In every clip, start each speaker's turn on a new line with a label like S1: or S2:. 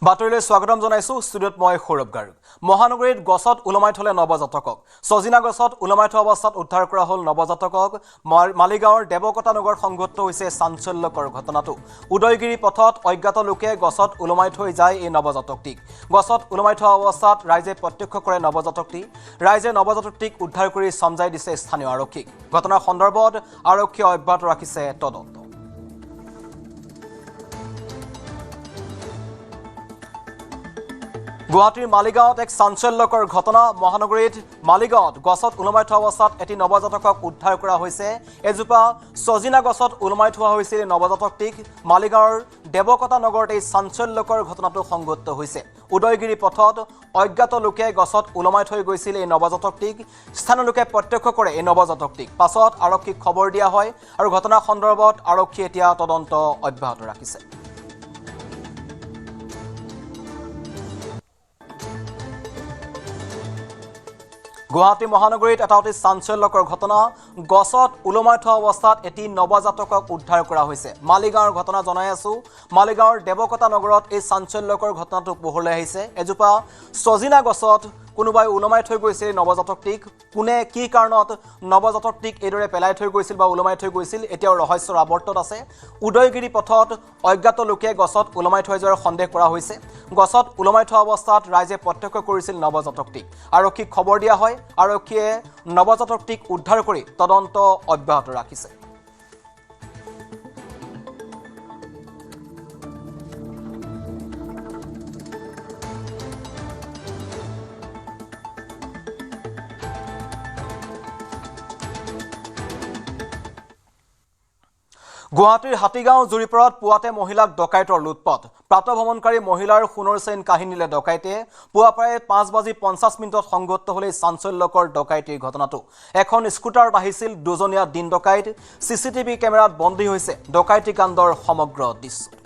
S1: বাতৰিলৈ স্বাগতম জনাইছো ষ্টুডিঅ'ত মই সৌৰভ গাৰু মহানগৰীত গছত ওলমাই থলে নৱজাতকক সজিনা গছত ওলমাই থোৱা অৱস্থাত উদ্ধাৰ কৰা হ'ল নৱজাতকক মালিগাঁৱৰ দেৱকতা নগৰ সংঘটিত হৈছে চাঞ্চল্যকৰ ঘটনাটো উদয়গিৰি পথত অজ্ঞাত লোকে গছত ওলমাই থৈ যায় এই নৱজাতকটিক গছত ওলমাই থোৱা অৱস্থাত ৰাইজে প্ৰত্যক্ষ কৰে নৱজাতকটি ৰাইজে নৱজাতকটিক উদ্ধাৰ কৰি সমজাই দিছে স্থানীয় আৰক্ষীক ঘটনাৰ সন্দৰ্ভত আৰক্ষীয়ে অব্যাহত ৰাখিছে তদন্ত গুৱাহাটীৰ মালিগাঁৱত এক চাঞ্চল্যকৰ ঘটনা মহানগৰীত মালিগাঁৱত গছত ওলমাই থোৱা অৱস্থাত এটি নৱজাতকক উদ্ধাৰ কৰা হৈছে এজোপা সজিনা গছত ওলমাই থোৱা হৈছিল নৱজাতকটিক মালিগাঁৱৰ দেৱকতা নগৰত এই চাঞ্চল্যকৰ ঘটনাটো সংঘটিত হৈছে উদয়গিৰি পথত অজ্ঞাত লোকে গছত ওলমাই থৈ গৈছিল এই নৱজাতকটিক স্থানীয় লোকে প্ৰত্যক্ষ কৰে এই নৱজাতকটিক পাছত আৰক্ষীক খবৰ দিয়া হয় আৰু ঘটনাৰ সন্দৰ্ভত আৰক্ষীয়ে এতিয়া তদন্ত অব্যাহত ৰাখিছে গুৱাহাটী মহানগৰীত এটা অতি চাঞ্চল্যকৰ ঘটনা গছত ওলমাই থোৱা অৱস্থাত এটি নৱজাতকক উদ্ধাৰ কৰা হৈছে মালিগাঁৱৰ ঘটনা জনাই আছো মালিগাঁৱৰ দেৱকতা নগৰত এই চাঞ্চল্যকৰ ঘটনাটো পোহৰলৈ আহিছে এজোপা সজিনা গছত কোনোবাই ওলমাই থৈ গৈছিল নৱজাতকটিক কোনে কি কাৰণত নৱজাতকটিক এইদৰে পেলাই থৈ গৈছিল বা ওলমাই থৈ গৈছিল এতিয়াও ৰহস্যৰ আৱৰ্তত আছে উদয়গিৰি পথত অজ্ঞাত লোকে গছত ওলমাই থৈ যোৱাৰ সন্দেহ কৰা হৈছে গছত ওলমাই থোৱা অৱস্থাত ৰাইজে প্ৰত্যক্ষ কৰিছিল নৱজাতকটিক আৰক্ষীক খবৰ দিয়া হয় আৰক্ষীয়ে নৱজাতকটিক উদ্ধাৰ কৰি তদন্ত অব্যাহত ৰাখিছে গুৱাহাটীৰ হাতীগাঁও জুৰিপাৰত পুৱাতে মহিলাক ডকাইতৰ লুটপাট প্ৰাতঃভ্ৰমণকাৰী মহিলাৰ সোণৰ চেইন কাহিনীলে ডকাইতে পুৱা প্ৰায় 5:50 সংঘটিত হলে চাঞ্চল্যকৰ ডকাইতিৰ ঘটনাটো এখন স্কুটাৰত আহিছিল দুজনীয়া দিন ডকাইত সিসিটিভি কেমেৰাত বন্দী হৈছে ডকাইতি কাণ্ডৰ সমগ্ৰ দৃশ্য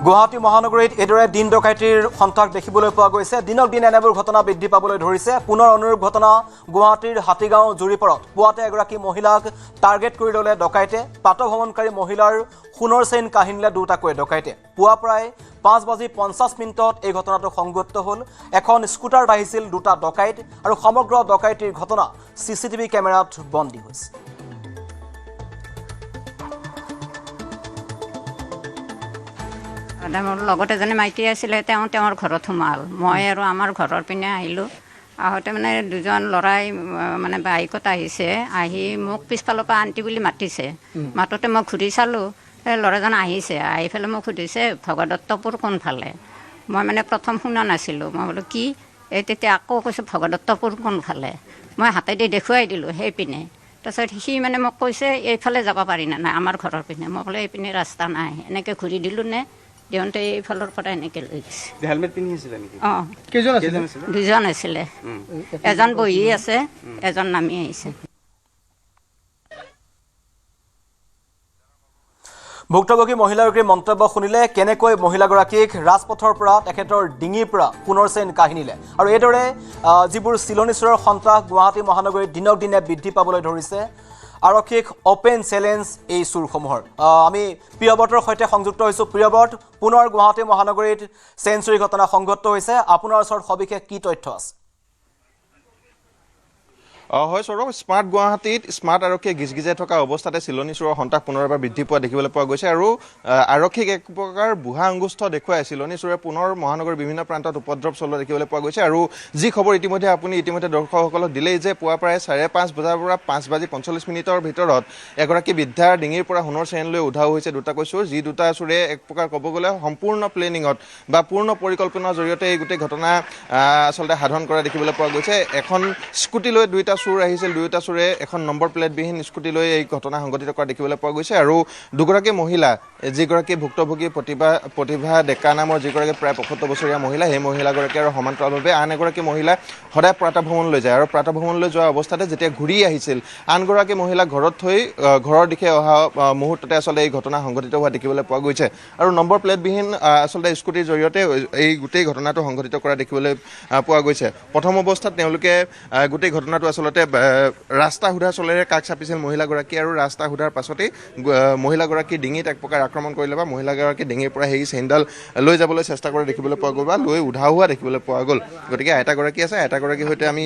S1: গুৱাহাটী মহানগৰীত এদৰে দিন ডকাইতিৰ সন্ত্ৰাস দেখিবলৈ পোৱা গৈছে দিনক দিন এনেবোৰ ঘটনা বৃদ্ধি পাবলৈ ধৰিছে পুনৰ অনুৰূপ ঘটনা গুৱাহাটীৰ হাতীগাঁও জুৰিপাৰত পুৱাতে এগৰাকী মহিলাক টাৰ্গেট কৰি ললে ডকাইতে প্ৰাতঃভ্ৰমণকাৰী মহিলাৰ সোণৰ চেইন কাহিনীলে দুটাকৈ ডকাইতে পুৱা প্ৰায় 5:50 এই ঘটনাটো সংঘটিত হ'ল এখন স্কুটাৰত আহিছিল দুটা ডকাইত আৰু সমগ্ৰ ডকাইতিৰ ঘটনা সিসিটিভি কেমেৰাত বন্দী হৈছে
S2: মোৰ লগত এজনী মাইকী আছিলে তেওঁৰ ঘৰত সোমাল মই আৰু আমাৰ ঘৰৰ পিনে আহিলোঁ আহোঁতে মানে দুজন ল'ৰাই মানে বাইকত আহিছে আহি মোক পিছফালৰ পৰা আণ্টি বুলি মাতিছে মাতোতে মই ঘূৰি চালোঁ সেই ল'ৰাজন আহিছে আহি পেলাই মোক সুধিছে ভগদত্তপুৰ কোনফালে মই মানে প্ৰথম শুনা নাছিলোঁ মই বোলো কি এই তেতিয়া আকৌ কৈছোঁ ভগদত্তপুৰ কোনফালে মই হাতেদি দেখুৱাই দিলোঁ সেইপিনে তাৰপিছত সি মানে মোক কৈছে এইফালে যাব পাৰি নে নাই আমাৰ ঘৰৰ পিনে মই বোলো এইপিনে ৰাস্তা নাই এনেকৈ ঘূৰি দিলোঁ নে দেউতে এইফালৰ পৰা এনেকৈ লৈ গৈছে
S3: হেলমেট পিন্ধি আছিলে নেকি
S2: অঁ দুজন আছিলে এজন বহি আছে এজন নামি আহিছে
S1: ভুক্তভোগী মহিলাগৰাকীৰ মন্তব্য শুনিলে কেনেকৈ মহিলাগৰাকীক ৰাজপথৰ পৰা তেখেতৰ ডিঙিৰ পৰা সোণৰ চেইন কাহিনীলে আৰু এইদৰে যিবোৰ চিলনী চোৰৰ সন্ত্ৰাস গুৱাহাটী মহানগৰীত দিনক দিনে বৃদ্ধি পাবলৈ ধৰিছে আৰক্ষীক অপেন চ্যালেঞ্জ এই চুৰসমূহৰ আমি প্ৰিয়ব্ৰতৰ সৈতে সংযুক্ত হৈছোঁ প্ৰিয়ব্ৰত পুনৰ গুৱাহাটী মহানগৰীত চেইন চুৰি ঘটনা সংঘটিত হৈছে আপোনাৰ ওচৰত সবিশেষ কি তথ্য আছে
S3: হয় সৌৰভ স্মাৰ্ট গুৱাহাটীত স্মাৰ্ট আৰক্ষীয়ে গিজগিজাই থকা অৱস্থাতে চিলনী চোৰৰ সন্ত্ৰাস পুনৰ এবাৰ বৃদ্ধি পোৱা দেখিবলৈ পোৱা গৈছে আৰু আৰক্ষীক এক প্ৰকাৰ বুঢ়া আঙুষ্ঠ দেখুৱাই চিলনী চোৰে পুনৰ মহানগৰীৰ বিভিন্ন প্ৰান্তত উপদ্ৰৱ চলোৱা দেখিবলৈ পোৱা গৈছে আৰু যি খবৰ ইতিমধ্যে দৰ্শকসকলক দিলেই যে পুৱা প্ৰায় 5:30 বজাৰ পৰা 5:45 ভিতৰত এগৰাকী বৃদ্ধাৰ ডিঙিৰ পৰা সোণৰ চেইন লৈ উধাও হৈছে দুটাকৈ চোৰ যি দুটা চোৰে এক প্ৰকাৰ ক'ব গ'লে সম্পূৰ্ণ প্লেনিঙত বা পূৰ্ণ পৰিকল্পনাৰ জৰিয়তে এই গোটেই ঘটনা আচলতে সাধন কৰা দেখিবলৈ পোৱা গৈছে এখন স্কুটি লৈ দুইটা চোৰ আহিছিল, দুয়োটা চোৰে এখন নম্বৰ প্লেটবিহীন স্কুটি লৈ এই ঘটনা সংঘটিত কৰা দেখিবলৈ পোৱা গৈছে। আৰু দুগৰাকী মহিলা, যিগৰাকী ভুক্তভোগী প্ৰতিভা ডেকা নামৰ যিগৰাকী প্ৰায় ৭৫ বছৰীয়া মহিলা, সেই মহিলাগৰাকী আৰু সমান্তৰালভাৱে আন এগৰাকী মহিলা সদায় প্ৰাতঃভ্ৰমণলৈ যায়। আৰু প্ৰাতঃভ্ৰমণলৈ যোৱা অৱস্থাতে যেতিয়া ঘূৰি আহিছিল, আনগৰাকী মহিলা ঘৰত থৈ ঘৰৰ দিশে অহা মুহূৰ্ততে আচলতে এই ঘটনা সংঘটিত হোৱা দেখিবলৈ পোৱা গৈছে। আৰু নম্বৰ প্লেটবিহীন আচলতে স্কুটিৰ জৰিয়তে এই গোটেই ঘটনাটো সংঘটিত কৰা দেখিবলৈ পোৱা গৈছে। প্ৰথম অৱস্থাত তেওঁলোকে গোটেই ঘটনাটো আচলতে ৰাস্তা সোধা চলেৰে কাষ চাপিছিল মহিলাগৰাকী, আৰু ৰাস্তা সোধাৰ পাছতেই মহিলাগৰাকী ডিঙিত এক প্ৰকাৰ আক্ৰমণ কৰিলে বা মহিলাগৰাকী ডিঙিৰ পৰা সেই চেইনডাল লৈ যাবলৈ চেষ্টা কৰা দেখিবলৈ পোৱা গ'ল বা লৈ উধাও হোৱা দেখিবলৈ পোৱা গ'ল। গতিকে আইতাগৰাকী আছে, আইতাগৰাকীৰ সৈতে আমি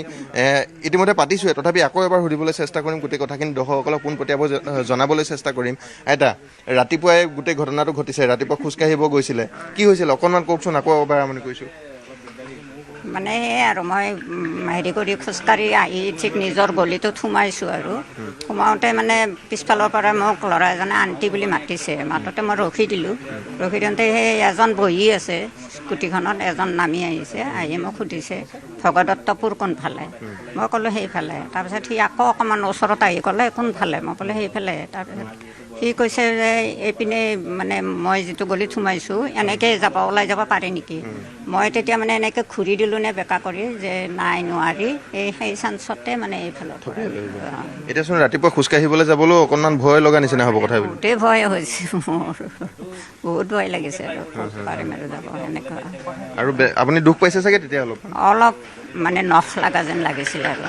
S3: ইতিমধ্যে পাতিছোঁৱে, তথাপি আকৌ এবাৰ সুধিবলৈ চেষ্টা কৰিম, গোটেই কথাখিনি দৰ্শকসকলক পোনপটীয়াকৈ জনাবলৈ চেষ্টা কৰিম। আইতা, ৰাতিপুৱাই গোটেই ঘটনাটো ঘটিছে, ৰাতিপুৱা খোজকাঢ়িব গৈছিলে, কি হৈছিল অকণমান কওকচোন, আকৌ এবাৰ আমি কৈছোঁ।
S2: মানে সেই আৰু মই হেৰি কৰি খোজকাঢ়ি আহি ঠিক নিজৰ গলিটোত সোমাইছোঁ আৰু সোমাওঁতে মানে পিছফালৰ পৰা মোক ল'ৰা এজনে আণ্টি বুলি মাতিছে। মাতোতে মই ৰখি দিলোঁ, ৰখি দিওঁতে সেই এজন বহি আছে স্কুটিখনত, এজন নামি আহিছে, আহি মোক সুধিছে ভগদত্তপুৰ কোনফালে? মই ক'লোঁ সেইফালে। তাৰপিছত সি আকৌ অকণমান ওচৰত আহি ক'লে কোনফালে? মই ক'লোঁ সেইফালে। তাৰপিছত সি কৈছে যে এইপিনে মানে মই যিটো গলিত সোমাইছোঁ এনেকৈ ওলাই যাব পাৰে নেকি? মই তেতিয়া মানে এনেকৈ ঘূৰি দিলোঁ নে বেকা কৰি যে নাই নোৱাৰি, সেই চান্সতে মানে এইফালৰ পৰা।
S3: এতিয়াচোন ৰাতিপুৱা খোজকাঢ়িবলৈ যাবলৈও অকণমান ভয় লগা নিচিনা হ'ব কথাবিলাক।
S2: গোটেই ভয় হৈছে মোৰ, বহুত ভয় লাগিছে আৰু পাৰিম আৰু যাব এনেকুৱা।
S3: আৰু আপুনি দুখ পাইছে চাগে তেতিয়া
S2: অলপ মানে নখ লগা যেন লাগিছিল আৰু।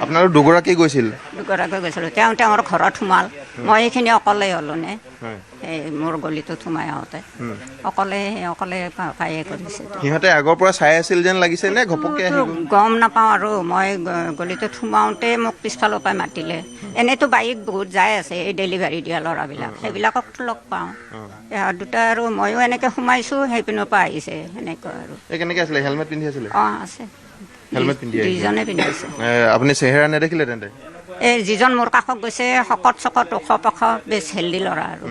S3: আপোনালোক দুগৰাকী গৈছিল?
S2: দুগৰাকী গৈছিলোঁ। তেওঁৰ ঘৰত সোমাল, মই এইখিনি অকলেই হ'লোঁ নে এই মোৰ গলিটোত সোমাই আহোঁতে অকলে পায়ে কৰিছে।
S3: সিহঁতে আগৰ পৰা চাই আছিল যেন লাগিছে নে ঘপককৈ আহি গ'ল?
S2: গম নাপাওঁ আৰু মই গলিটোত সোমাওঁতে মোক পিছফালৰ পৰা মাতিলে। এনেইতো বাইক বহুত যাই আছে এই ডেলিভাৰী দিয়া ল'ৰাবিলাক, সেইবিলাককতো লগ পাওঁ। ইহঁত দুটা আৰু ময়ো এনেকৈ সোমাইছোঁ, সেইপিনৰ পৰা আহিছে সেনেকুৱা আৰু।
S3: এই কেনেকৈ আছিলে, হেলমেট পিন্ধি আছিলে?
S2: অঁ আছে,
S3: হেলমেট পিন্ধি
S2: দুইজনে পিন্ধিছে।
S3: আপুনি চেহেৰা নেদেখিলে তেন্তে?
S2: এই যিজন মোৰ কাষত গৈছে শকত চকত ওখ পখ বেছ হেল্ডি ল'ৰা আৰু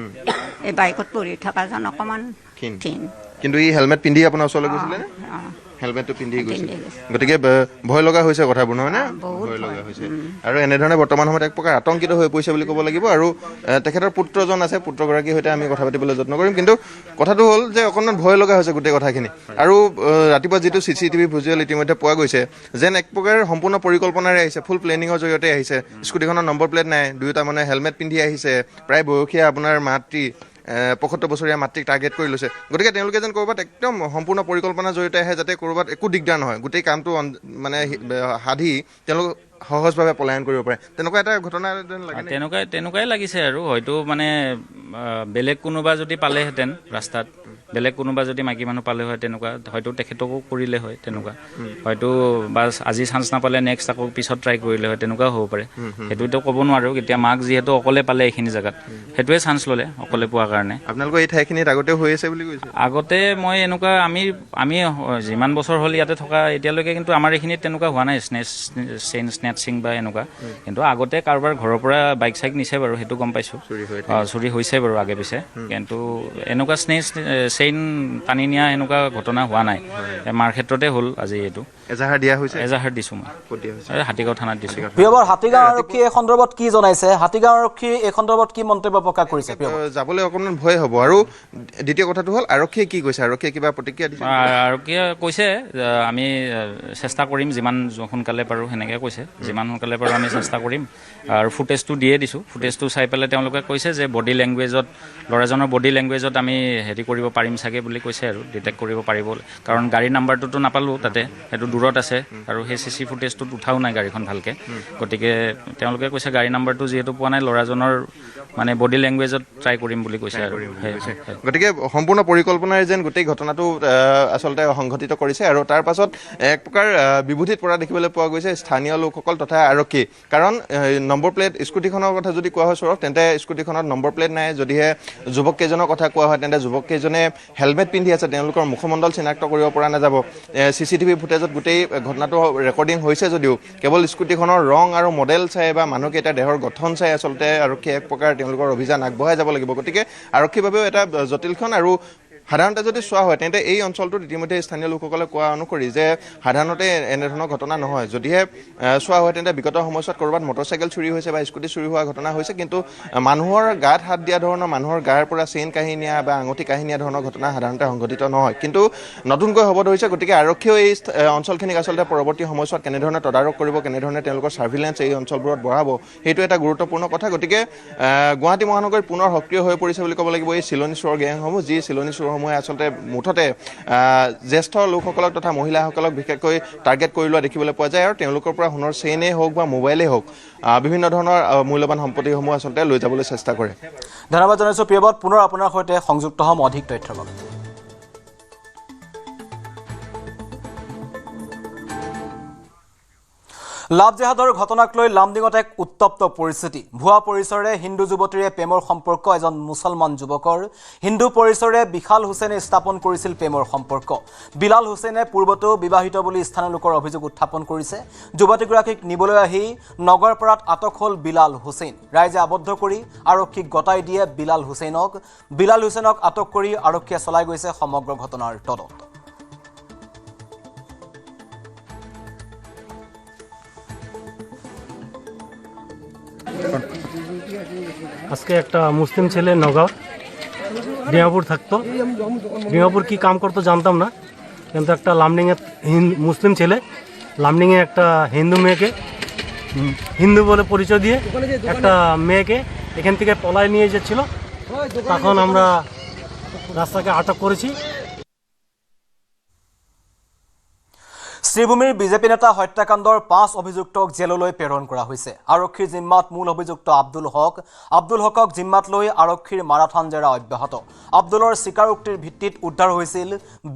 S2: এই বাইকত পঢ়ি থকাজন অকণমান ক্ষীণ।
S3: কিন্তু ই হেলমেট পিন্ধি আপোনাৰ ওচৰলৈ গৈছিলে নে? হেলমেটটো পিন্ধি গৈছিল, গতিকে ভয় লগা হৈছে কথাবোৰ, নহয় নে? ভয় লগা হৈছে। আৰু এনেধৰণে বৰ্তমান সময়ত এক প্ৰকাৰ আতংকিত হৈ পৰিছে বুলি ক'ব লাগিব। আৰু তেখেতৰ পুত্ৰজন আছে, পুত্ৰগৰাকীৰ সৈতে আমি কথা পাতিবলৈ যত্ন কৰিম। কিন্তু কথাটো হ'ল যে অকণমান ভয় লগা হৈছে গোটেই কথাখিনি। আৰু ৰাতিপুৱা যিটো CCTV ভিজুৱেল ইতিমধ্যে পোৱা গৈছে, যেন এক প্ৰকাৰ সম্পূৰ্ণ পৰিকল্পনাৰে আহিছে, ফুল প্লেনিঙৰ জৰিয়তে আহিছে। স্কুটিখনৰ নম্বৰ প্লেট নাই, দুয়োটা মানে হেলমেট পিন্ধি আহিছে, প্ৰায় বয়সীয়া আপোনাৰ মাতৃ ৭৫ বছৰীয়া মাতৃক টাৰ্গেট কৰি লৈছে। গতিকে তেওঁলোকে যেন ক'ৰবাত একদম সম্পূৰ্ণ পৰিকল্পনাৰ জৰিয়তে আহে, যাতে ক'ৰবাত একো দিগদাৰ নহয়, গোটেই কামটো মানে সাধি তেওঁলোক সহজভাৱে পলায়ন কৰিব পাৰে, তেনেকুৱা এটা ঘটনা যেন লাগে।
S4: তেনেকুৱাই লাগিছে আৰু হয়তো মানে বেলেগ কোনোবা যদি পালেহেঁতেন ৰাস্তাত, বেলেগ কোনোবা যদি মাইকী মানুহ পালে হয় তেনেকুৱা, হয়তো তেখেতকো কৰিলে হয় তেনেকুৱা, হয়তো বা আজি চান্স নাপালে নেক্সট আকৌ পিছত ট্ৰাই কৰিলে হয়, তেনেকুৱাও হ'ব পাৰে। সেইটোতো ক'ব নোৱাৰোঁ। এতিয়া মাক যিহেতু অকলে পালে এইখিনি জেগাত, সেইটোৱে চান্স ল'লে অকলে পোৱাৰ কাৰণে। আপোনালোকৰ
S3: এই ঠাইখিনিত আগতে হৈ আছে বুলি কৈছে?
S4: আগতে মই এনেকুৱা আমি যিমান বছৰ হ'ল ইয়াতে থকা এতিয়ালৈকে, কিন্তু আমাৰ এইখিনিত তেনেকুৱা হোৱা নাই, স্নেটচিং বা এনেকুৱা। কিন্তু আগতে কাৰোবাৰ ঘৰৰ পৰা বাইক চাইক নিছে বাৰু, সেইটো গম পাইছোঁ, চুৰি হৈছে বাৰু আগে পিছে। কিন্তু এনেকুৱা চেইন টানি নিয়া এনেকুৱা ঘটনা হোৱা নাই। মাৰ ক্ষেত্ৰতে হ'ল আজি এইটো।
S3: এজাহাৰ দিয়া হৈছে?
S4: এজাহাৰ দিছোঁ মই, হাতীগাঁও থানাত দিছোঁ।
S1: প্ৰিয়বৰ, হাতীগাঁও আৰক্ষীয়ে এই সন্দৰ্ভত কি জনাইছে? হাতীগাঁও আৰক্ষীয়ে এই সন্দৰ্ভত কি মন্তব্য প্ৰকাশ কৰিছে?
S3: যাবলৈ অকণমান ভয় হ'ব। আৰু দ্বিতীয় কথাটো হ'ল আৰক্ষীয়ে কি কৈছে? আৰক্ষীয়ে কিবা প্ৰতিক্ৰিয়া দিছে?
S4: আৰক্ষীয়ে কৈছে আমি চেষ্টা কৰিম যিমান সোনকালে পাৰোঁ, সেনেকৈ কৈছে। যিমান সোনকালে পাৰোঁ আমি চেষ্টা কৰিম। আৰু ফুটেজটো দিয়ে দিছোঁ, ফুটেজটো চাই পেলাই তেওঁলোকে কৈছে যে বডি লেংগুৱেজত, ল'ৰাজনৰ বডি লেংগুৱেজত আমি হেৰি কৰিব পাৰিম চাগে বুলি কৈছে আৰু, ডিটেক্ট কৰিব পাৰিব। কাৰণ গাড়ী নাম্বাৰটোতো নাপালোঁ তাতে, সেইটো দূৰত আছে, আৰু সেই CC ফুটেজটোত উঠাও নাই গাড়ীখন ভালকৈ। গতিকে তেওঁলোকে কৈছে গাড়ী নাম্বাৰটো যিহেতু পোৱা নাই, ল'ৰাজনৰ মানে বডি লেংগুৱেজত ট্ৰাই কৰিম বুলি কৈছে আৰু।
S3: গতিকে সম্পূৰ্ণ পৰিকল্পনাৰে যেন গোটেই ঘটনাটো আচলতে সংঘটিত কৰিছে। আৰু তাৰ পাছত এক প্ৰকাৰ বিভূতিত পৰা দেখিবলৈ পোৱা গৈছে স্থানীয় লোকসকল তথা আৰক্ষী। কাৰণ নম্বৰ প্লেট স্কুটিখনৰ কথা যদি কোৱা হয় সৌৰভ, তেন্তে স্কুটিখনত নম্বৰ প্লেট নাই। যদিহে যুৱককেইজনৰ কথা কোৱা হয়, তেন্তে যুৱককেইজনে হেলমেট পিন্ধি আছে, তেওঁলোকৰ মুখমণ্ডল চিনাক্ত কৰিব পৰা নাযাব। CCTV ফুটেজত গোটেই ঘটনাটো ৰেকৰ্ডিং হৈছে যদিও কেৱল স্কুটিখনৰ ৰং আৰু মডেল চাই বা মানুহকেইটাৰ দেহৰ গঠন চাই আচলতে আৰক্ষীয়ে এক প্ৰকাৰ তেওঁলোকৰ অভিযান আগবঢ়াই যাব লাগিব। গতিকে আৰক্ষীৰ বাবেও এটা জটিলখন আৰু সাধাৰণতে যদি চোৱা হয় তেন্তে এই অঞ্চলটোত ইতিমধ্যে স্থানীয় লোকসকলে কোৱা অনুসৰি যে সাধাৰণতে এনেধৰণৰ ঘটনা নহয় যদিহে চোৱা হয় তেন্তে বিগত সময়ছোৱাত ক'ৰবাত মটৰচাইকেল চুৰি হৈছে বা স্কুটি চুৰি হোৱা ঘটনা হৈছে কিন্তু মানুহৰ গাত হাত দিয়া ধৰণৰ মানুহৰ গাৰ পৰা চেইন কাঢ়ি নিয়া বা আঙুঠি কাঢ়ি নিয়া ধৰণৰ ঘটনা সাধাৰণতে সংঘটিত নহয় কিন্তু নতুনকৈ হ'ব ধৰিছে গতিকে আৰক্ষীয়েও এই অঞ্চলখিনিক আচলতে পৰৱৰ্তী সময়ছোৱাত কেনেধৰণে তদাৰক কৰিব কেনেধৰণে তেওঁলোকৰ ছাৰ্ভিলেঞ্চ এই অঞ্চলবোৰত বঢ়াব সেইটো এটা গুৰুত্বপূৰ্ণ কথা গতিকে গুৱাহাটী মহানগৰীত পুনৰ সক্ৰিয় হৈ পৰিছে বুলি ক'ব লাগিব এই চিলনী চোৰৰ গেংসমূহ যি চিলনী চোৰসমূহে আচলতে মুঠতে জ্যেষ্ঠ লোকসকলক তথা মহিলাসকলক বিশেষকৈ টাৰ্গেট কৰি লোৱা দেখিবলৈ পোৱা যায় আৰু তেওঁলোকৰ পৰা সোণৰ চেইনেই হওক বা মোবাইলেই হওক বিভিন্ন ধৰণৰ মূল্যৱান সম্পত্তিসমূহ আচলতে লৈ যাবলৈ চেষ্টা কৰে
S1: ধন্যবাদ জনাইছোঁ প্ৰিয়বত পুনৰ আপোনাৰ সৈতে সংযুক্ত হ'ম অধিক তথ্যৰ বাবে লাভ জেহাদৰ ঘটনাক লৈ লামডিঙত এক উত্তপ্ত পৰিস্থিতি ভুৱা পৰিচয়েৰে হিন্দু যুৱতীৰে প্ৰেমৰ সম্পৰ্ক এজন মুছলমান যুৱকৰ হিন্দু পৰিচয়েৰে বিশাল হুছেইনে স্থাপন কৰিছিল প্ৰেমৰ সম্পৰ্ক বিলাল হুছেইনে পূৰ্বতো বিবাহিত বুলি স্থানীয় লোকৰ অভিযোগ উত্থাপন কৰিছে যুৱতীগৰাকীক নিবলৈ আহি নগৰপাৰাত আটক হ'ল বিলাল হুছেইন ৰাইজে আবদ্ধ কৰি আৰক্ষীক গতাই দিয়ে বিলাল হুছেইনক আটক কৰি আৰক্ষীয়ে চলাই গৈছে সমগ্ৰ ঘটনাৰ তদন্ত
S5: আজকে একটা মুসলিম ছেলে নগাঁও ডিমাপুর থাকতো ডিমাপুর কি কাম করতো জানতাম না কিন্তু একটা লামডিংয়ে মুসলিম ছেলে লামডিংয়ে একটা হিন্দু মেয়েকে হিন্দু বলে পরিচয় দিয়ে একটা মেয়েকে এখান থেকে পলায় নিয়ে যাচ্ছিল তখন আমরা রাস্তাকে আটক করেছি
S1: শ্রীভূমির বিজেপি নেতা হত্যাকাণ্ডৰ 5 অভিযুক্তক জেললৈ প্ৰেৰণ কৰা হৈছে আৰক্ষীৰ জিম্মাত মূল অভিযুক্ত আব্দুল হকক জিম্মাত লৈ আৰক্ষীৰ মাৰাথন জেৰা অব্যাহত আব্দুলৰ স্বীকাৰোক্তিৰ ভিত্তিত উদ্ধাৰ হৈছিল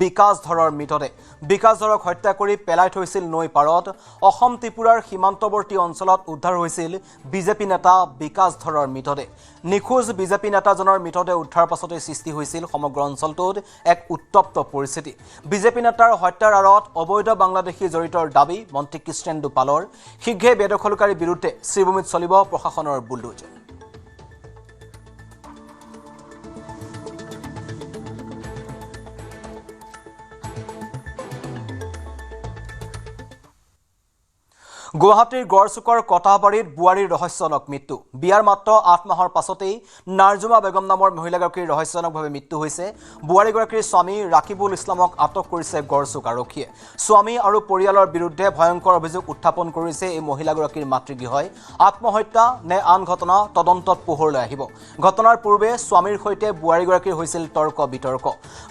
S1: বিকাশ ধৰৰ মৃতদেহ বিকাশ ধৰক হত্যা কৰি পেলাই থৈছিল নৈ পাৰত অসম ত্ৰিপুৰাৰ সীমান্তৱৰ্তী অঞ্চলত উদ্ধাৰ হৈছিল বিজেপি নেতা বিকাশ ধৰৰ মৃতদেহ নিখোজ বিজেপি নেতাজনৰ মৃতদেহ উদ্ধাৰ পাছতে সৃষ্টি হৈছিল সমগ্ৰ অঞ্চলটোত এক উত্তপ্ত পৰিস্থিতি বিজেপি নেতাৰ হত্যাৰ আঁৰত অবৈধ বাংলাদেশী জড়িতৰ দাবী মন্ত্ৰী কৃষ্ণেন্দু পালৰ শীঘ্ৰে বেদখলকাৰীৰ বিৰুদ্ধে শ্ৰীভূমিত চলিব প্ৰশাসনৰ বুলডোজাৰ গুৱাহাটীৰ গড়চুকৰ কটাবাৰীত বুৱাৰীৰ ৰহস্যজনক মৃত্যু বিয়াৰ মাত্ৰ 8 মাহৰ পাছতেই নাৰ্জুমা বেগম নামৰ মহিলাগৰাকীৰ ৰহস্যজনকভাৱে মৃত্যু হৈছে বুৱাৰীগৰাকীৰ স্বামী ৰাকিবুল ইছলামক আটক কৰিছে গড়চুক আৰক্ষীয়ে স্বামী আৰু পৰিয়ালৰ বিৰুদ্ধে ভয়ংকৰ অভিযোগ উত্থাপন কৰিছে এই মহিলাগৰাকীৰ মাতৃগৃহই আত্মহত্যা নে আন ঘটনা তদন্তত পোহৰলৈ আহিব ঘটনাৰ পূৰ্বে স্বামীৰ সৈতে বুৱাৰীগৰাকীৰ হৈছিল তৰ্ক বিতৰ্ক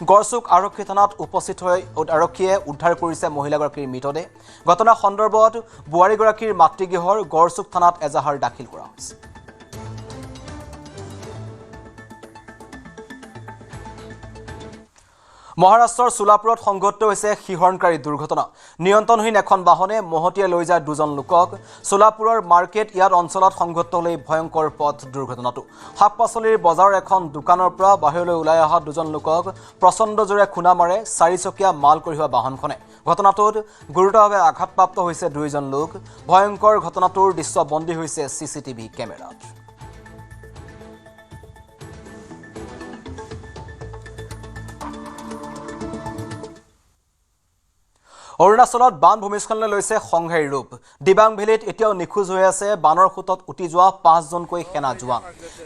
S1: গড়চুক আৰক্ষী থানাত উপস্থিত হৈ আৰক্ষীয়ে উদ্ধাৰ কৰিছে মহিলাগৰাকীৰ মৃতদেহ ঘটনা সন্দৰ্ভত বুৱাৰীগৰাকীৰ মাতৃগৃহৰ গড়চুক থানাত এজাহাৰ দাখিল কৰা হৈছে মহাৰাষ্ট্ৰৰ সোলাপুৰত সংঘটিত হৈছে শিহৰণকাৰী দুৰ্ঘটনা নিয়ন্ত্ৰণহীন এখন বাহনে মহতিয়াই লৈ যায় দুজন লোকক সোলাপুৰৰ মাৰ্কেট ইয়াৰ্ড অঞ্চলত সংঘটিত হ'ল এই ভয়ংকৰ পথ দুৰ্ঘটনাটো শাক পাচলিৰ বজাৰৰ এখন দোকানৰ পৰা বাহিৰলৈ ওলাই অহা দুজন লোকক প্ৰচণ্ড জোৰে খুন্দা মাৰে চাৰিচকীয়া মাল কঢ়িওৱা বাহনখনে ঘটনাটোত গুৰুতৰভাৱে আঘাতপ্ৰাপ্ত হৈছে দুইজন লোক ভয়ংকৰ ঘটনাটোৰ দৃশ্য বন্দী হৈছে চিচিটিভি কেমেৰাত অৰুণাচলত বান ভূমিস্খলনে লৈছে সংঘাৰী ৰূপ দিবাং ভেলীত এতিয়াও নিখোজ হৈ আছে বানৰ খুঁটত উটি যোৱা 5জনকৈ সেনা জোৱান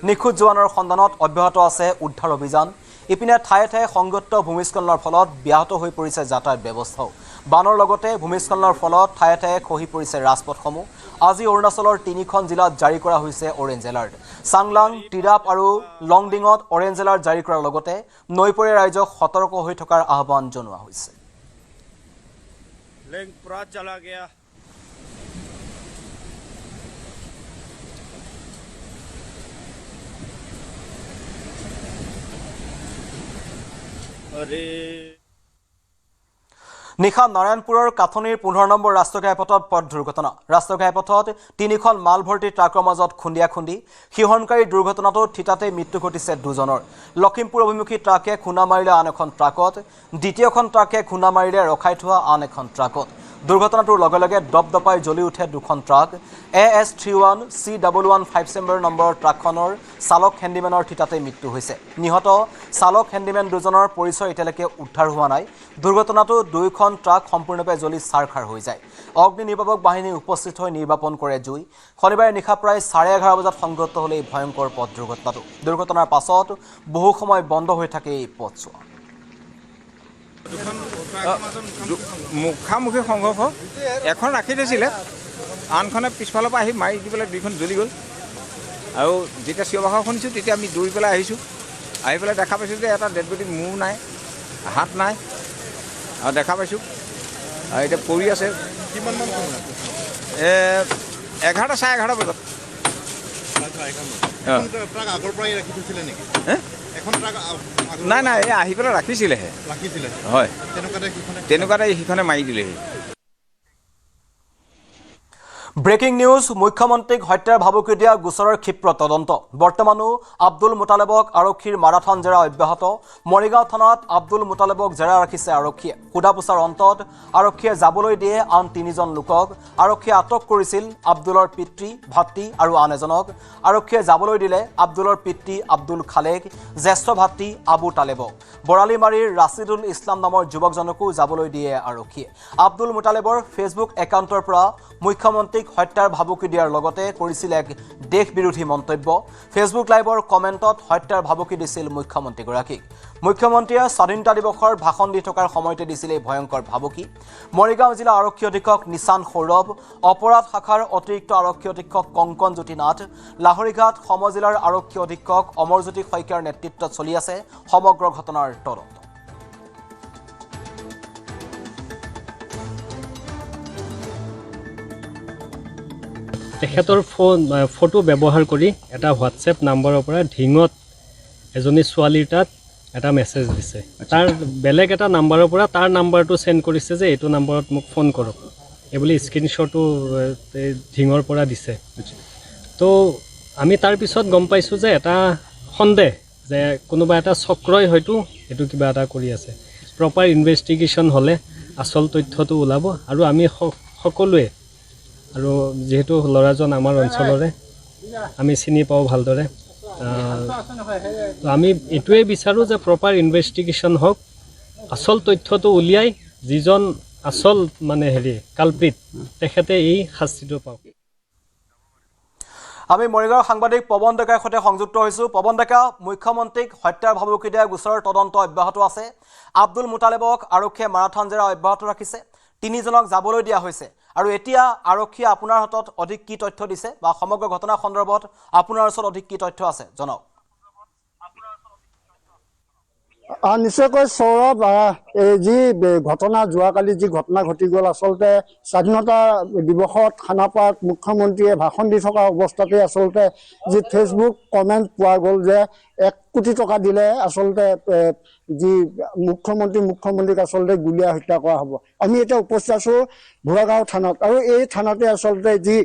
S1: নিখোজ জোৱানৰ সন্ধানত অব্যাহত আছে উদ্ধাৰ অভিযান ইপিনে ঠায়ে ঠায়ে সংঘটিত ভূমিস্খলনৰ ফলত ব্যাহত হৈ পৰিছে যাতায়াত ব্যৱস্থাও বানৰ লগতে ভূমিস্খলনৰ ফলত ঠায়ে ঠায়ে খহি পৰিছে ৰাজপথসমূহ আজি অৰুণাচলৰ 3খন জিলাত জাৰি কৰা হৈছে অৰেঞ্জ এলাৰ্ট চাংলাং তিৰাপ আৰু লংডিঙত অৰেঞ্জ এলাৰ্ট জাৰি কৰাৰ লগতে নৈপৰীয়া ৰাইজক সতৰ্ক হৈ থকাৰ আহ্বান জনোৱা হৈছে
S6: लिंक पूरा चला गया अरे
S1: নিশা নাৰায়ণপুৰৰ কাথনিৰ 15 নম্বৰ ৰাষ্ট্ৰীয় ঘাইপথত পথ দুৰ্ঘটনা ৰাষ্ট্ৰীয় ঘাইপথত 3খন মাল ভৰ্তি ট্ৰাকৰ মাজত খুন্দিয়াখুন্দি শিহৰণকাৰী দুৰ্ঘটনাটোত থিতাতে মৃত্যু ঘটিছে দুজনৰ লখিমপুৰ অভিমুখী ট্ৰাকে খুন্দা মাৰিলে আন এখন ট্ৰাকত দ্বিতীয়খন ট্ৰাকে খুন্দা মাৰিলে ৰখাই থোৱা আন এখন ট্ৰাকত দুৰ্ঘটনাটোৰ লগে লগে দপদপাই জ্বলি উঠে দুখন ট্ৰাক AS31 C115 নম্বৰৰ ট্ৰাকখনৰ চালক হেণ্ডিমেনৰ থিতাতে মৃত্যু হৈছে নিহত চালক হেণ্ডিমেন দুজনৰ পৰিচয় এতিয়ালৈকে উদ্ধাৰ হোৱা নাই দুৰ্ঘটনাটো দুইখন ট্ৰাক সম্পূৰ্ণৰূপে জ্বলি ছাৰখাৰ হৈ যায় অগ্নি নিৰ্বাপক বাহিনী উপস্থিত হৈ নিৰ্বাপন কৰে জুই শনিবাৰে নিশা প্ৰায় 11:30 বজাত সংঘটিত হ'ল এই ভয়ংকৰ পথ দুৰ্ঘটনাটো দুৰ্ঘটনাৰ পাছত বহু সময় বন্ধ হৈ থাকে এই পথছোৱা
S6: মুখামুখি সংঘৰ্ষ এখন ৰাখি দিছিলে আনখনে পিছফালৰ পৰা আহি মাৰি দি পেলাই দুইখন জ্বলি গ'ল আৰু যেতিয়া চিঞৰ বাখৰ শুনিছোঁ তেতিয়া আমি দৌৰি পেলাই আহিছোঁ আহি পেলাই দেখা পাইছোঁ যে এটা ডেড বডিত মূৰ নাই হাত নাই আৰু দেখা পাইছোঁ আৰু এতিয়া পৰি আছে 11:30 চাৰে 11 বজাত নাই নাই এই আহি পেলাই ৰাখিছিলেহে হয় তেনেকুৱাতে সিখনে মাৰি দিলেহি
S1: ব্ৰেকিং নিউজ মুখ্যমন্ত্ৰীক হত্যাৰ ভাবুকি দিয়া গোচৰৰ ক্ষিপ্ৰ তদন্ত বৰ্তমানো আব্দুল মুতালেবক আৰক্ষীৰ মাৰাথন জেৰা অব্যাহত মৰিগাঁও থানাত আব্দুল মুতালেবক জেৰা ৰাখিছে আৰক্ষীয়ে সোধাপোছাৰ অন্তত আৰক্ষীয়ে যাবলৈ দিয়ে আন 3জন লোকক আৰক্ষীয়ে আটক কৰিছিল আব্দুলৰ পিতৃ ভাতৃ আৰু আন এজনক আৰক্ষীয়ে যাবলৈ দিলে আব্দুলৰ পিতৃ আব্দুল খালেক জ্যেষ্ঠ ভাতৃ আবু তালেবক বৰালিমাৰীৰ ৰাছিদুল ইছলাম নামৰ যুৱকজনকো যাবলৈ দিয়ে আৰক্ষীয়ে আব্দুল মুতালেবৰ ফেচবুক একাউণ্টৰ পৰা মুখ্যমন্ত্ৰীক হত্যাৰ ভাবুকি দিয়াৰ লগতে কৰিছিল এক দেশ বিৰোধী মন্তব্য ফেচবুক লাইভৰ কমেণ্টত হত্যাৰ ভাবুকি দিছিল মুখ্যমন্ত্ৰীগৰাকীক মুখ্যমন্ত্ৰীয়ে স্বাধীনতা দিৱসৰ ভাষণ দি থকাৰ সময়তে দিছিল এই ভয়ংকৰ ভাবুকি মৰিগাঁও জিলা আৰক্ষী অধীক্ষক নিশান সৌৰভ অপৰাধ শাখাৰ অতিৰিক্ত আৰক্ষী অধীক্ষক কংকন জ্যোতি নাথ লাহৰীঘাট সমজিলাৰ আৰক্ষী অধীক্ষক অমৰজ্যোতি শইকীয়াৰ নেতৃত্বত চলি আছে সমগ্ৰ ঘটনাৰ তদন্ত
S7: তেখেতৰ ফটো ব্যৱহাৰ কৰি এটা হোৱাটছএপ নাম্বাৰৰ পৰা ঢিঙত এজনী ছোৱালীৰ তাত এটা মেছেজ দিছে তাৰ বেলেগ এটা নাম্বাৰৰ পৰা তাৰ নাম্বাৰটো সেন্ড কৰিছে যে এইটো নাম্বাৰত মোক ফোন কৰক এইবুলি স্ক্ৰীনশ্বটো ঢিঙৰ পৰা দিছে তো আমি তাৰ পিছত গম পাইছোঁ যে এটা সন্দেহ যে কোনোবা এটা চক্ৰই হয়তো এইটো কিবা এটা কৰি আছে প্ৰপাৰ ইনভেষ্টিগেশ্যন হ'লে আচল তথ্যটো ওলাব আৰু আমি সকলোৱে আৰু যেহেতু ল'ৰাজন আমাৰ অঞ্চলৰে আমি চিনি পাওঁ ভালদৰে আমি এইটোৱে বিচাৰোঁ যে প্ৰপাৰ ইনভেষ্টিগেশ্যন হওক আচল তথ্যটো উলিয়াই যিজন আচল মানে কালপ্ৰিট তেখেতে এই শাস্তিটো পাওক
S1: আমি মৰিগাঁৱৰ সাংবাদিক পৱন ডেকাৰ সৈতে সংযুক্ত হৈছোঁ পৱন ডেকা মুখ্যমন্ত্ৰীক হত্যাৰ ভাবুকি দিয়া গোচৰৰ তদন্ত অব্যাহত আছে আব্দুল মুতালেবক আৰক্ষীয়ে মাৰাথন জেৰা অব্যাহত ৰাখিছে 3জনক যাবলৈ দিয়া হৈছে আৰু এতিয়া আৰক্ষীয়ে আপোনাৰ হাতত অধিক কি তথ্য দিছে বা সমগ্ৰ ঘটনা সন্দৰ্ভত আপোনাৰ ওচৰত অধিক কি তথ্য আছে জনাওক
S8: নিশ্চয়কৈ সৌৰভ যি ঘটনা যোৱাকালি যি ঘটনা ঘটি গ'ল আচলতে স্বাধীনতা দিৱসত খানাপাৰাত মুখ্যমন্ত্ৰীয়ে ভাষণ দি থকা অৱস্থাতে আচলতে যি ফেচবুক কমেণ্ট পোৱা গ'ল যে 1 কোটি টকা দিলে আচলতে যি মুখ্যমন্ত্ৰীক আচলতে গুলীয়াই হত্যা কৰা হ'ব আমি এতিয়া উপস্থিত আছোঁ ভুৱাগাঁও থানাত আৰু এই থানাতে আচলতে যি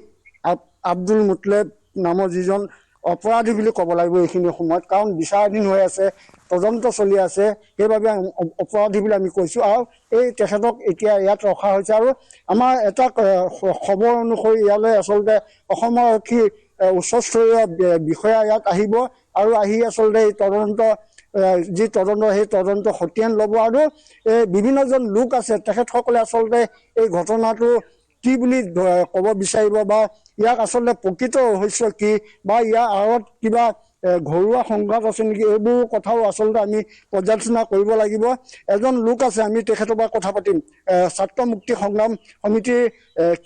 S8: আব্দুল মুতালেব নামৰ যিজন অপৰাধী বুলি ক'ব লাগিব এইখিনি সময়ত কাৰণ বিচাৰাধীন হৈ আছে তদন্ত চলি আছে সেইবাবে অপৰাধী বুলি আমি কৈছোঁ আৰু এই তেখেতক এতিয়া ইয়াত ৰখা হৈছে আৰু আমাৰ এটা খবৰ অনুসৰি ইয়ালৈ আচলতে অসমৰ আৰক্ষী উচ্চস্তৰীয় বিষয়া ইয়াত আহিব আৰু আহি আচলতে এই তদন্ত যি তদন্ত সেই তদন্ত সতিয়ান ল'ব আৰু বিভিন্নজন লোক আছে তেখেতসকলে আচলতে এই ঘটনাটো কি বুলি ক'ব বিচাৰিব বা ইয়াক আচলতে প্ৰকৃত ৰহস্য কি বা ইয়াৰ আঁৰত কিবা ঘৰুৱা সংঘাত আছে নেকি এইবোৰ কথাও আচলতে আমি পৰ্যালোচনা কৰিব লাগিব এজন লোক আছে আমি তেখেতৰ পৰা কথা পাতিম ছাত্ৰ মুক্তি সংগ্ৰাম সমিতিৰ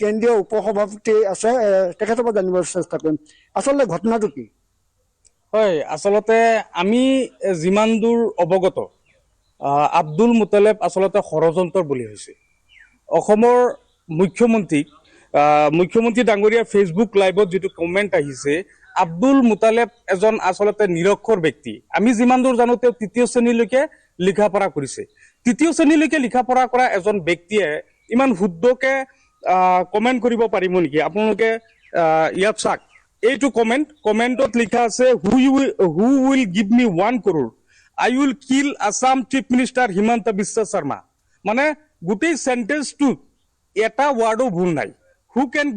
S8: কেন্দ্ৰীয় উপসভাপতি আছে তেখেতৰ পৰা জানিব চেষ্টা কৰিম আচলতে ঘটনাটো কি
S9: হয় আচলতে আমি যিমান দূৰ অৱগত আব্দুল মুতালেব আচলতে ষড়যন্ত্ৰ বুলি হৈছে অসমৰ মুখ্যমন্ত্ৰী ডাঙৰীয়া ফেচবুক লাইভত যেটো কমেন্ট আহিছে আব্দুল মুতালেব এজন আচলতে নিৰক্ষৰ ব্যক্তি আমি যিমান দূৰ জানো তেওঁ 3য় শ্ৰেণীলৈকে লিখাপঢ়া কৰিছে 3য় শ্ৰেণীলৈকে লিখাপঢ়া কৰা এজন ব্যক্তিয়ে ইমান শুদ্ধকে কমেন্ট কৰিব পাৰিব নেকি আপোনালোকে ইয়াত চাওক এইটো কমেন্টত লিখা আছে who will give me 1 crore I will kill Assam chief minister Himanta Biswa Sarma মানে গোটেই সেন্টেন্সটো এটা ৱাৰ্ডো ভুল নাই who can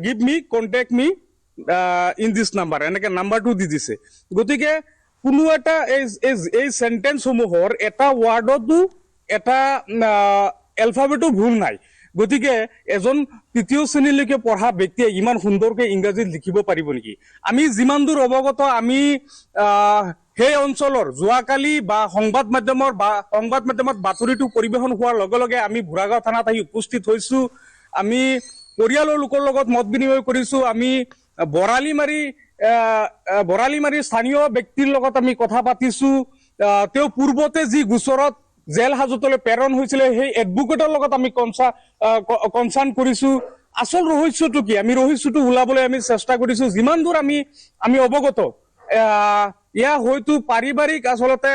S9: give me contact me in this number এনেকে নাম্বাৰটো দি দিছে গতিকে কোনো এটা এই সেন্টেন্সসমূহৰ এটা ৱাৰ্ডতো এটা এলফাবেটো ভুল নাই গতিকে এজন তৃতীয় শ্ৰেণীলৈকে পঢ়া ব্যক্তিয়ে ইমান সুন্দৰকৈ ইংৰাজীত লিখিব পাৰিব নেকি আমি যিমান দূৰ অৱগত আমি সেই অঞ্চলৰ যোৱাকালি বা সংবাদ মাধ্যমত বাতৰিটো পৰিৱেশন হোৱাৰ লগে লগে আমি বুঢ়াগাঁও থানাত আহি উপস্থিত হৈছো আমি পৰিয়ালৰ লোকৰ লগত মত বিনিময় কৰিছো আমি বৰালিমাৰী স্থানীয় ব্যক্তিৰ লগত আমি কথা পাতিছো তেওঁ পূৰ্বতে যি গোচৰত জেল হাজতলৈ প্ৰেৰণ হৈছিলে সেই এডভোকেটৰ লগত আমি কনচাৰ্ন কৰিছো আসল ৰহস্যটো কি আমি ৰহস্যটো ওলাবলৈ আমি চেষ্টা কৰিছো যিমান দূৰ আমি অৱগত ইয়া হয়তো পাৰিবাৰিক আসলতে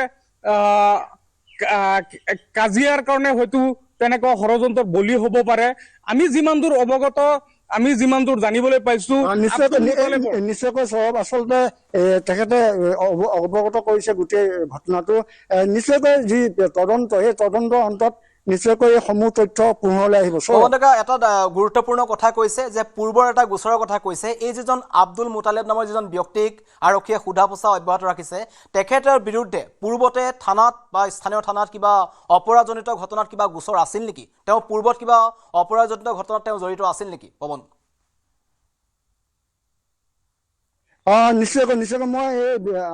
S9: কাজিয়াৰ কাৰণে হয়তো তেনেকুৱা ষড়যন্ত্ৰৰ বলি হ'ব পাৰে আমি যিমান দূৰ অৱগত আমি যিমান দূৰ জানিবলৈ পাইছো
S8: নিশ্চয়কৈ সৌৰভ আচলতে তেখেতে অৱগত কৰিছে গোটেই ঘটনাটো নিশ্চয়কৈ যি তদন্ত সেই তদন্তৰ অন্তত নিশ্চয়কৈ সমূহ তথ্য পোহৰলৈ আহিব
S1: এটা গুৰুত্বপূৰ্ণ কথা কৈছে যে পূৰ্বৰ এটা গোচৰৰ কথা কৈছে এই যিজন আব্দুল মুতালেব নামৰ যিজন ব্যক্তিক আৰক্ষীয়ে সোধা পোছা অব্যাহত ৰাখিছে তেখেতৰ বিৰুদ্ধে পূৰ্বতে থানাত বা স্থানীয় থানাত কিবা অপৰাধজনিত ঘটনাত কিবা গোচৰ আছিল নেকি তেওঁ পূৰ্বত কিবা অপৰাধজনিত ঘটনাত তেওঁ জড়িত আছিল নেকি পৱন
S8: নিশ্চয়কৈ মই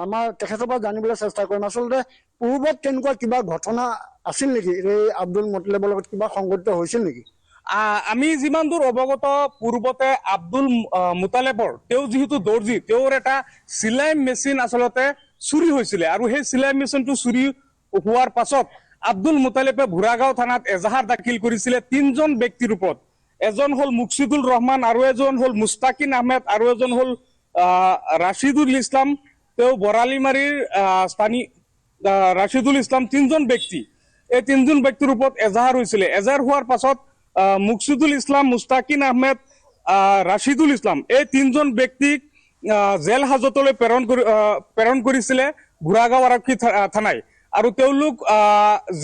S8: আমাৰ তেখেতৰ পৰা জানিবলৈ চেষ্টা কৰিম আচলতে পূৰ্বত তেনেকুৱা কিবা ঘটনা আছিল নেকি এই আব্দুল মুতালেবৰ লগত কিবা সংঘটিত হৈছিল নেকি
S9: আমি যিমান দূৰ অৱগত পূৰ্বতে আব্দুল মুতালেবৰ তেওঁ যিহেতু দৰ্জী তেওঁৰ এটা চিলাই মেচিন আচলতে চুৰি হৈছিলে আৰু সেই চিলাই মেচিনটো চুৰি হোৱাৰ পাছত আব্দুল মুতালেবে বুঢ়াগাঁও থানাত এজাহাৰ দাখিল কৰিছিলে 3জন ব্যক্তিৰ ওপৰত এজন হ'ল মুকছিদুল ৰহমান আৰু এজন হ'ল মুস্তাকিন আহমেদ আৰু এজন হ'ল ৰাছিদুল ইছলাম তেওঁ বৰালিমাৰীৰ স্থানীয় ৰাছিদুল ইছলাম 3জন ব্যক্তি এই 3জন ব্যক্তিৰ ওপৰত এজাহাৰ হৈছিলে এজাহাৰ হোৱাৰ পাছত মুকছিদুল ইছলাম মুস্তাকিন আহমেদ ৰাছিদুল ইছলাম এই 3জন ব্যক্তিক জেল হাজতলৈ প্ৰেৰণ কৰিছিলে বুঢ়াগাঁও আৰক্ষী থানাই আৰু তেওঁলোক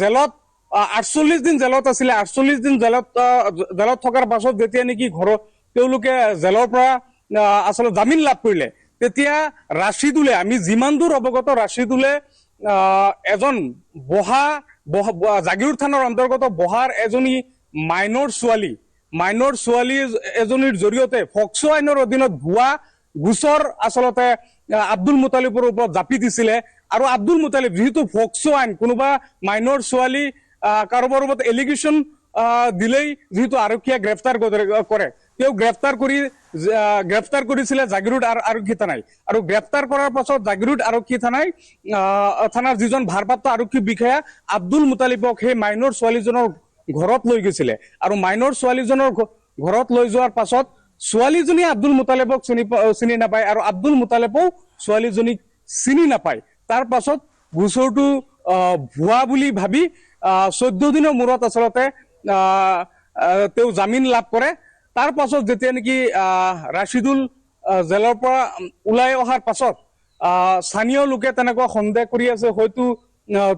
S9: জেলত 48 দিন জেলত আছিলে 48 দিন জেলত থকাৰ পাছত যেতিয়া নেকি ঘৰত তেওঁলোকে জেলৰ পৰা আসলে জামিন লাভ কৰিলে তেতিয়া ৰাছিদুলে আমি যিমান দূৰ অৱগত ৰাছিদুলে এজন জাগিৰোড থানাৰ অন্তৰ্গত বহাৰ এজনী মাইনৰ ছোৱালী এজনীৰ জৰিয়তে ফক্সো আইনৰ অধীনত ভুৱা গোচৰ আসলতে আব্দুল মুতালিবৰ ওপৰত জাপি দিছিলে আৰু আব্দুল মুতালিব যেহেতু ফক্সো আইন কোনোবা মাইনৰ ছোৱালী কাৰোবাৰ ওপৰত এলিগেশ্যন দিলেই যেহেতু আৰক্ষীয়ে গ্ৰেপ্তাৰ কৰে তেওঁ গ্ৰেপ্তাৰ কৰিছিলে জাগিৰোড আৰক্ষী থানাই আৰু গ্ৰেপ্তাৰ কৰাৰ পাছত জাগিৰোড আৰক্ষী থানাৰ যিজন ভাৰপ্ৰাপ্ত আৰক্ষী বিষয়া আব্দুল মুতালিবক সেই মাইনৰ ছোৱালীজনৰ ঘৰত লৈ গৈছিলে আৰু মাইনৰ ছোৱালীজনৰ ঘৰত লৈ যোৱাৰ পাছত ছোৱালীজনী আব্দুল মুতালিবক চিনি নাপায় আৰু আব্দুল মুতালিবও ছোৱালীজনীক চিনি নাপায় তাৰ পাছত গোচৰটো ভুৱা বুলি ভাবি 14 দিনৰ মূৰত আচলতে তেওঁ জামিন লাভ কৰে তাৰ পাছত যেতিয়া নেকি ৰাছিদুল জেলৰ পৰা ওলাই অহাৰ পাছত স্থানীয় লোকে তেনেকুৱা সন্দেহ কৰি আছে হয়তো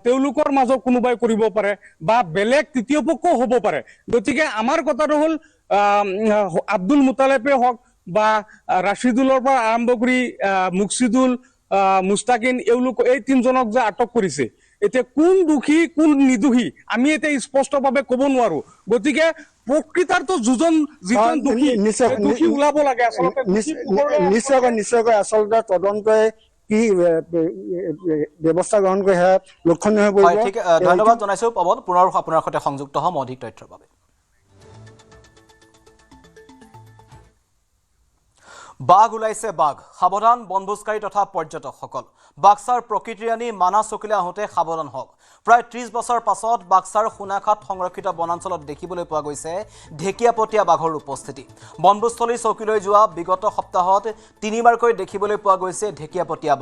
S9: তেওঁলোকৰ মাজত কোনোবাই কৰিব পাৰে বা বেলেগ তৃতীয় পক্ষ হ'ব পাৰে গতিকে আমাৰ কথাটো হ'ল আব্দুল মুতালেবে হওক বা ৰাছিদুলৰ পৰা আৰম্ভ কৰি মুকছিদুল মুস্তাকিন এওঁলোক এই 3জনক যে আটক কৰিছে এতিয়া কোন দোষী কোন নিদোষী আমি এতিয়া স্পষ্টভাৱে ক'ব নোৱাৰো গতিকে প্ৰকৃতাৰ্থ যিজন দোষী ওলাব লাগে আচলতে
S8: নিশ্চয়কৈ আচলতে তদন্তই কি ব্যৱস্থা গ্ৰহণ কৰে সেয়া লক্ষণীয় হৈ পৰিব
S1: ঠিক ধন্যবাদ জনাইছো পৱন পুনৰ আপোনাৰ সৈতে সংযুক্ত হ'ম অধিক তথ্যৰ বাবে বাঘ ওলাইছে বাঘ সাৱধান বনভোজকাৰী তথা পৰ্যটকসকল বাক্সাৰ প্ৰকৃতিৰাণী মানাহ চকীলৈ আহোঁতে সাৱধান হওক প্ৰায় 30 বছৰ পাছত বাক্সাৰ সোণাখাট সংৰক্ষিত বনাঞ্চলত দেখিবলৈ পোৱা গৈছে ঢেকীয়াপতীয়া বাঘৰ উপস্থিতি বনভোজস্থলী চকীলৈ যোৱা বিগত সপ্তাহত 3বাৰকৈ দেখিবলৈ পোৱা গৈছে ঢেকীয়াপতীয়া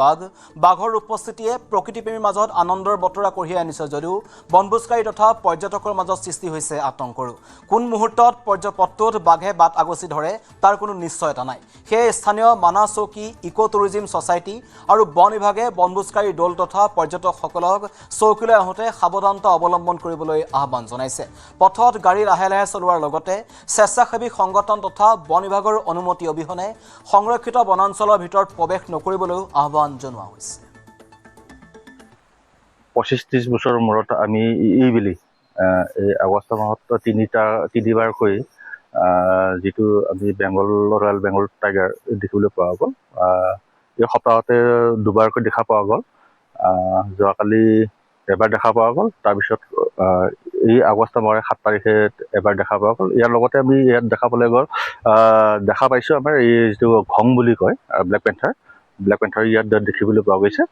S1: বাঘৰ উপস্থিতিয়ে প্ৰকৃতিপ্ৰেমীৰ মাজত আনন্দৰ বতৰা কঢ়িয়াই আনিছে যদিও বনভোজকাৰী তথা পৰ্যটকৰ মাজত সৃষ্টি হৈছে আতংকৰো কোন মুহূৰ্তত পৰ্যপথটোত বাঘে বাট আগচি ধৰে তাৰ কোনো নিশ্চয়তা নাই সেয়ে স্থানীয় মানাহ চকী ইকো টুৰিজম ছ'চাইটি আৰু বন বিভাগে বনভোজকাৰী দল তথা পৰ্যটকসকলক চৌকিলৈ আহোঁতে সাৱধানতা অৱলম্বন কৰিবলৈ আহ্বান জনাইছে পথত গাড়ী লাহে লাহে চলোৱাৰ লগতে স্বেচ্ছাসেৱী সংগঠন তথা বন বিভাগৰ অনুমতি অবিহনে সংৰক্ষিত বনাঞ্চলৰ ভিতৰত প্ৰৱেশ নকৰিবলৈ আহ্বান জনোৱা হৈছে
S10: 25-30 বছৰৰ মূৰত আমি এইবেলি এই আগষ্ট মাহত তিনিবাৰকৈ যিটো আমি ৰয়েল বেংগল টাইগাৰ দেখিবলৈ পোৱা গ'ল এই সপ্তাহতে দুবাৰকৈ দেখা পোৱা গ'ল যোৱাকালি এবাৰ দেখা পোৱা গ'ল তাৰপিছত এই আগষ্ট মাহৰ 7 তাৰিখে এবাৰ দেখা পোৱা গ'ল ইয়াৰ লগতে আমি ইয়াত দেখা পাইছোঁ আমাৰ এই যিটো ঘং বুলি কয় ব্লেক পেন্থাৰ ইয়াত দেখিবলৈ পোৱা গৈছে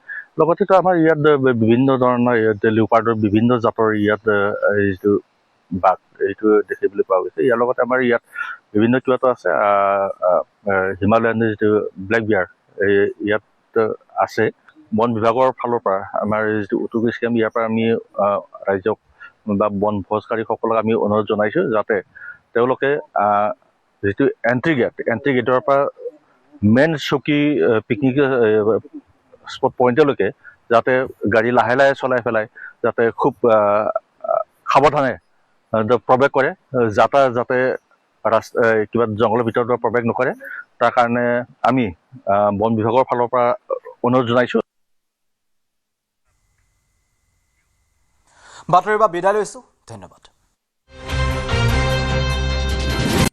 S10: লগতেতো আমাৰ ইয়াত বিভিন্ন ধৰণৰ লিওপাৰ্ডৰ বিভিন্ন জাতৰ ইয়াত যিটো বাঘ এইটো দেখিবলৈ পোৱা গৈছে ইয়াৰ লগতে আমাৰ ইয়াত বিভিন্ন কিবাটো আছে হিমালয়ান যিটো ব্লেক বিয়াৰ ইয়াত আছে বন বিভাগৰ ফালৰ পৰা আমাৰ যিটো উটুকি স্কিম ইয়াৰ পৰা আমি ৰাইজক বা বনভোজকাৰীসকলক আমি অনুৰোধ জনাইছোঁ যাতে তেওঁলোকে যিটো এণ্ট্ৰি গেটৰ পৰা মেইন চকী পিকনিক স্পট পইণ্টলৈকে যাতে গাড়ী লাহে লাহে চলাই পেলাই যাতে খুব সাৱধানে প্ৰৱেশ কৰে যাতে কিবা জংঘলৰ ভিতৰত প্ৰৱেশ নকৰে তাৰ কাৰণে আমি বন বিভাগৰ ফালৰ পৰা অনুৰোধ জনাইছোঁ
S1: বাতৰিৰ পৰা বিদায় লৈছোঁ ধন্যবাদ